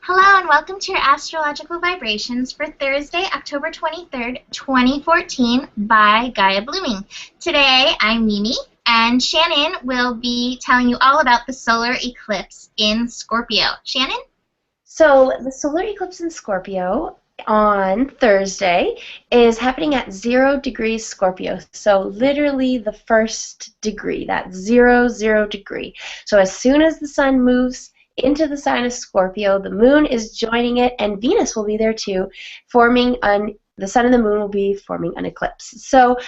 Hello and welcome to your astrological vibrations for Thursday, October 23rd, 2014 by Gaia Blooming. Today I'm Mimi and Shannon will be telling you all about the solar eclipse in Scorpio. Shannon? So the solar eclipse in Scorpio on Thursday is happening at 0 degrees Scorpio. So literally the first degree, that 0 degree. So as soon as the sun moves into the sign of Scorpio, the moon is joining it, and Venus will be there too, the sun and the moon will be forming an eclipse. So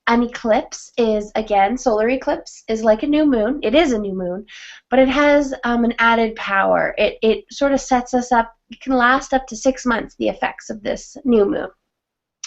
an eclipse is, again, solar eclipse is like a new moon. It is a new moon, but it has an added power. It sort of sets us up. It can last up to 6 months, the effects of this new moon.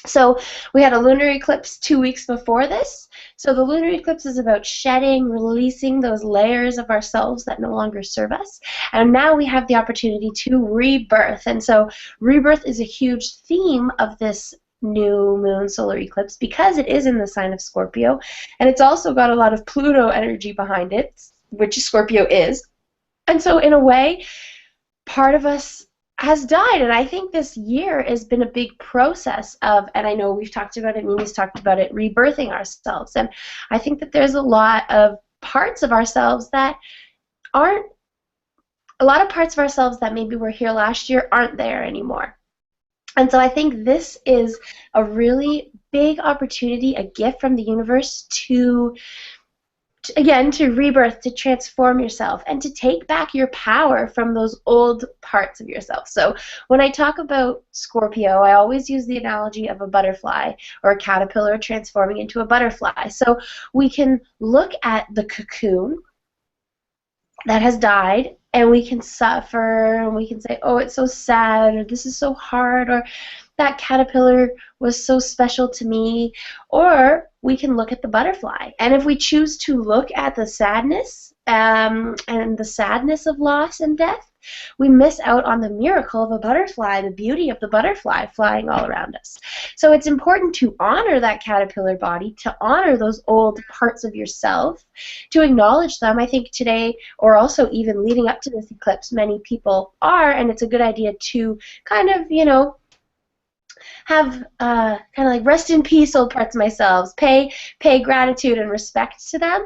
So we had a lunar eclipse 2 weeks before this. So the lunar eclipse is about shedding, releasing those layers of ourselves that no longer serve us. And now we have the opportunity to rebirth. And so rebirth is a huge theme of this new moon solar eclipse because it is in the sign of Scorpio, and it's also got a lot of Pluto energy behind it, which Scorpio is. And so in a way, part of us has died, and I think this year has been a big process of, and I know we've talked about it, Mimi's talked about it, rebirthing ourselves. And I think that there's a lot of parts of ourselves that maybe were here last year aren't there anymore. And so I think this is a really big opportunity, a gift from the universe to rebirth, to transform yourself, and to take back your power from those old parts of yourself. So when I talk about Scorpio, I always use the analogy of a butterfly or a caterpillar transforming into a butterfly. So we can look at the cocoon that has died, and we can suffer, and we can say, oh, it's so sad, or this is so hard, or that caterpillar was so special to me. Or we can look at the butterfly. And if we choose to look at the sadness and the sadness of loss and death, we miss out on the miracle of a butterfly, the beauty of the butterfly flying all around us. So it's important to honor that caterpillar body, to honor those old parts of yourself, to acknowledge them. I think today, or also even leading up to this eclipse, many people are, and it's a good idea to kind of, have kind of like rest in peace, old parts of myself, pay gratitude and respect to them,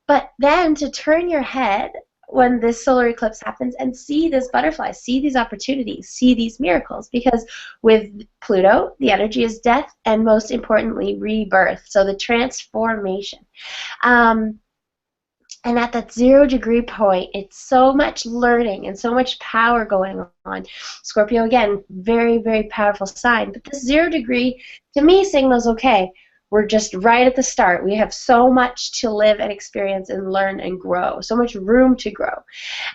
but then to turn your head when this solar eclipse happens and see this butterfly, see these opportunities, see these miracles, because with Pluto, the energy is death and, most importantly, rebirth, so the transformation. And at that 0 degree point, it's so much learning and so much power going on. Scorpio, again, very, very powerful sign. But this 0 degree, to me, signals, okay, we're just right at the start. We have so much to live and experience and learn and grow, so much room to grow.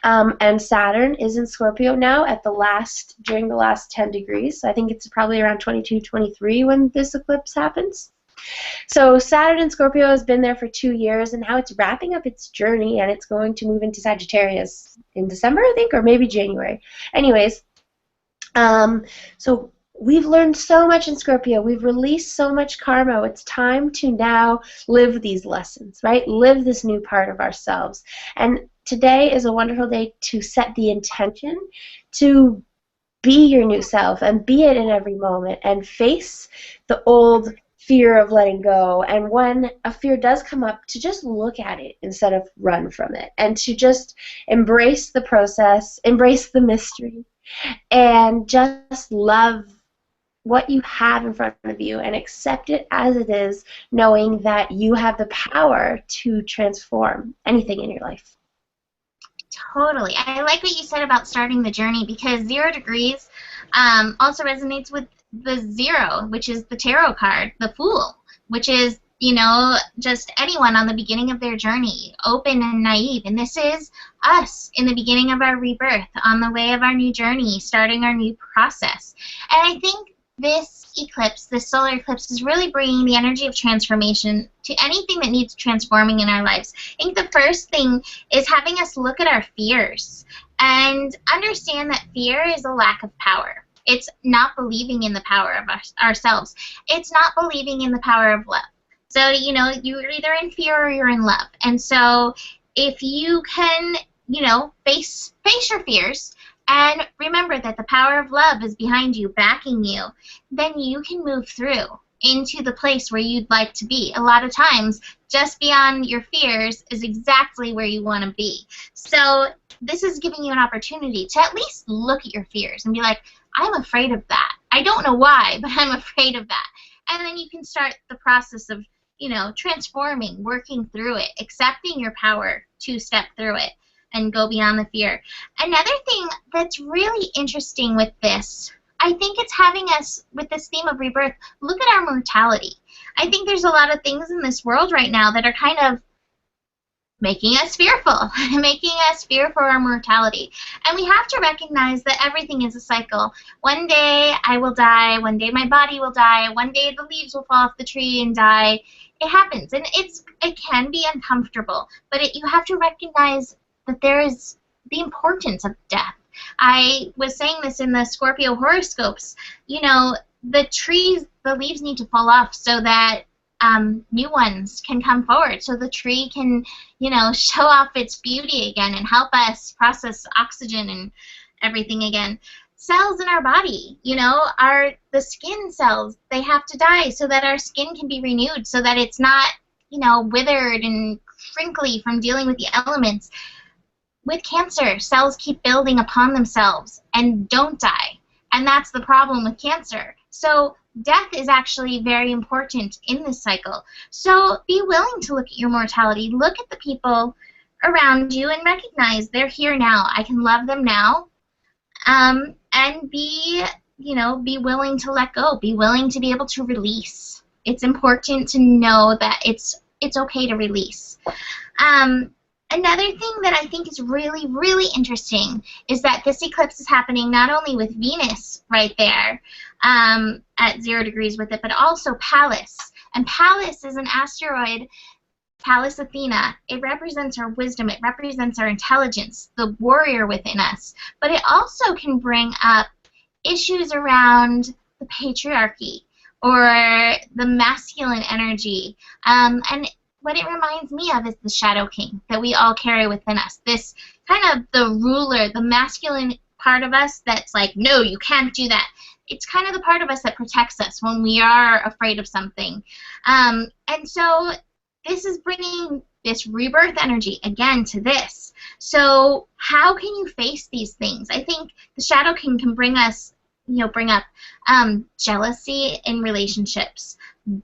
And Saturn is in Scorpio now during the last 10 degrees. I think it's probably around 22, 23 when this eclipse happens. So Saturn in Scorpio has been there for 2 years, and now it's wrapping up its journey, and it's going to move into Sagittarius in December, I think, or maybe January. Anyways, so we've learned so much in Scorpio. We've released so much karma. It's time to now live these lessons, right? Live this new part of ourselves. And today is a wonderful day to set the intention to be your new self and be it in every moment and face the old fear of letting go, and when a fear does come up, to just look at it instead of run from it, and to just embrace the process, embrace the mystery, and just love what you have in front of you and accept it as it is, knowing that you have the power to transform anything in your life. Totally. I like what you said about starting the journey, because 0 degrees also resonates with the 0, which is the tarot card, the Fool, which is, just anyone on the beginning of their journey, open and naive. And this is us in the beginning of our rebirth, on the way of our new journey, starting our new process. And I think this eclipse, this solar eclipse, is really bringing the energy of transformation to anything that needs transforming in our lives. I think the first thing is having us look at our fears and understand that fear is a lack of power. It's not believing in the power of ourselves. It's not believing in the power of love. So, you're either in fear or you're in love. And so if you can, face your fears and remember that the power of love is behind you, backing you, then you can move through into the place where you'd like to be. A lot of times, just beyond your fears is exactly where you want to be. So this is giving you an opportunity to at least look at your fears and be like, I'm afraid of that. I don't know why, but I'm afraid of that. And then you can start the process of, transforming, working through it, accepting your power to step through it and go beyond the fear. Another thing that's really interesting with this, I think it's having us, with this theme of rebirth, look at our mortality. I think there's a lot of things in this world right now that are kind of making us fearful, making us fear for our mortality. And we have to recognize that everything is a cycle. One day I will die, one day my body will die, one day the leaves will fall off the tree and die. It happens, and it can be uncomfortable, but you have to recognize that there is the importance of death. I was saying this in the Scorpio horoscopes. The trees, the leaves need to fall off so that new ones can come forward, so the tree can, show off its beauty again and help us process oxygen and everything again. Cells in our body, the skin cells, they have to die so that our skin can be renewed, so that it's not, withered and crinkly from dealing with the elements. With cancer, cells keep building upon themselves and don't die. And that's the problem with cancer. So death is actually very important in this cycle. So be willing to look at your mortality. Look at the people around you and recognize they're here now. I can love them now. And be willing to let go. Be willing to be able to release. It's important to know that it's okay to release. Another thing that I think is really, really interesting is that this eclipse is happening not only with Venus right there at 0 degrees with it, but also Pallas. And Pallas is an asteroid, Pallas Athena. It represents our wisdom. It represents our intelligence, the warrior within us. But it also can bring up issues around the patriarchy or the masculine energy. And what it reminds me of is the Shadow King that we all carry within us. This kind of the ruler, the masculine part of us that's like, no, you can't do that. It's kind of the part of us that protects us when we are afraid of something. And so this is bringing this rebirth energy again to this. So how can you face these things? I think the Shadow King can bring us, bring up jealousy in relationships,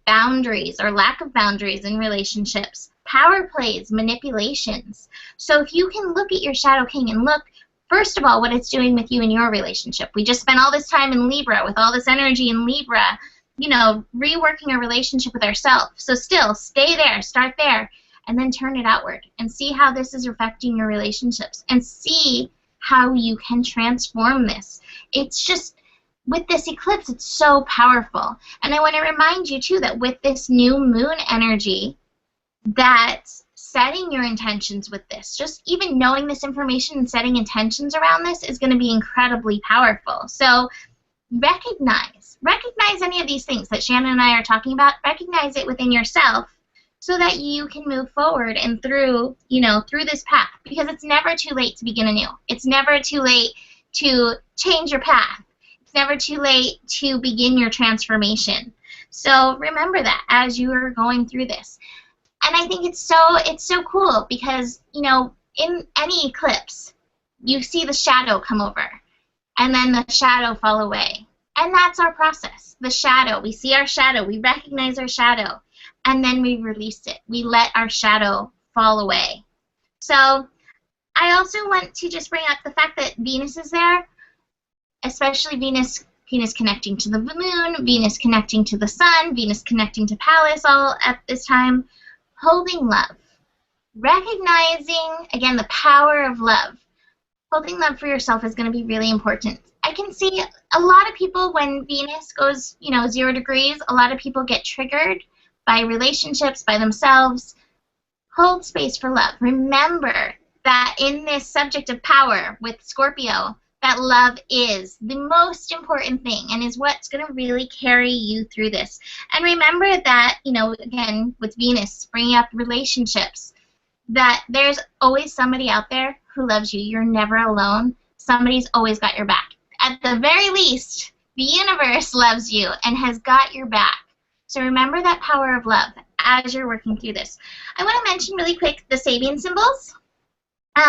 boundaries or lack of boundaries in relationships, power plays, manipulations. So if you can look at your Shadow King and look, first of all, what it's doing with you in your relationship. We just spent all this time in Libra with all this energy in Libra, reworking our relationship with ourselves. So still, stay there, start there, and then turn it outward and see how this is affecting your relationships and see how you can transform this. It's just, with this eclipse, it's so powerful. And I want to remind you, too, that with this new moon energy, that setting your intentions with this, just even knowing this information and setting intentions around this is going to be incredibly powerful. So recognize any of these things that Shannon and I are talking about. Recognize it within yourself so that you can move forward and through, through this path. Because it's never too late to begin anew. It's never too late to change your path. Never too late to begin your transformation. So remember that as you are going through this. And I think it's so cool because, in any eclipse, you see the shadow come over and then the shadow fall away. And that's our process. The shadow, we see our shadow, we recognize our shadow, and then we release it. We let our shadow fall away. So I also want to just bring up the fact that Venus is there. Especially Venus connecting to the moon, Venus connecting to the sun, Venus connecting to Pallas all at this time. Holding love. Recognizing, again, the power of love. Holding love for yourself is going to be really important. I can see a lot of people when Venus goes, 0 degrees, a lot of people get triggered by relationships, by themselves. Hold space for love. Remember that in this subject of power with Scorpio, that love is the most important thing and is what's going to really carry you through this. And remember that, again, with Venus bringing up relationships, that there's always somebody out there who loves you. You're never alone. somebody's always got your back. At the very least, the universe loves you and has got your back. So remember that power of love as you're working through this. I want to mention really quick the Sabian symbols.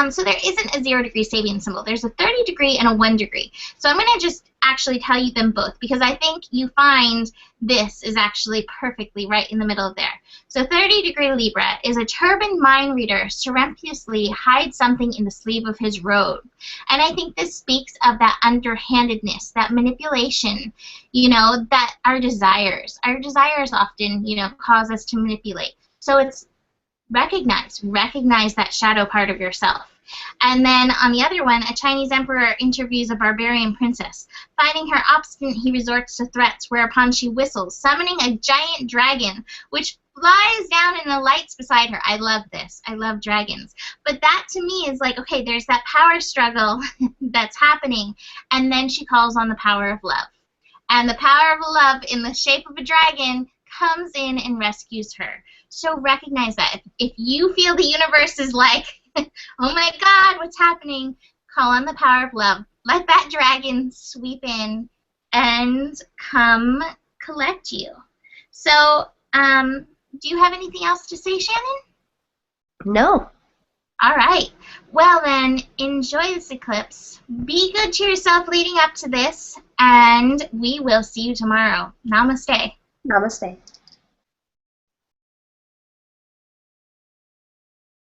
So there isn't a 0-degree Sabian symbol. There's a 30-degree and a 1-degree. So I'm going to just actually tell you them both because I think you find this is actually perfectly right in the middle of there. So 30-degree Libra is a turbaned mind reader surreptitiously hides something in the sleeve of his robe. And I think this speaks of that underhandedness, that manipulation, you know, that our desires often, you know, cause us to manipulate. So it's recognize that shadow part of yourself. And then on the other one, a Chinese emperor interviews a barbarian princess. Finding her obstinate, he resorts to threats, whereupon she whistles, summoning a giant dragon, which flies down in the lights beside her. I love this. I love dragons. But that to me is like, okay, there's that power struggle that's happening, and then she calls on the power of love. And the power of love in the shape of a dragon comes in and rescues her. So recognize that. If you feel the universe is like, oh my God, what's happening? Call on the power of love. Let that dragon sweep in and come collect you. So, do you have anything else to say, Shannon? No. All right. Well, then, enjoy this eclipse. Be good to yourself leading up to this, and we will see you tomorrow. Namaste. Namaste.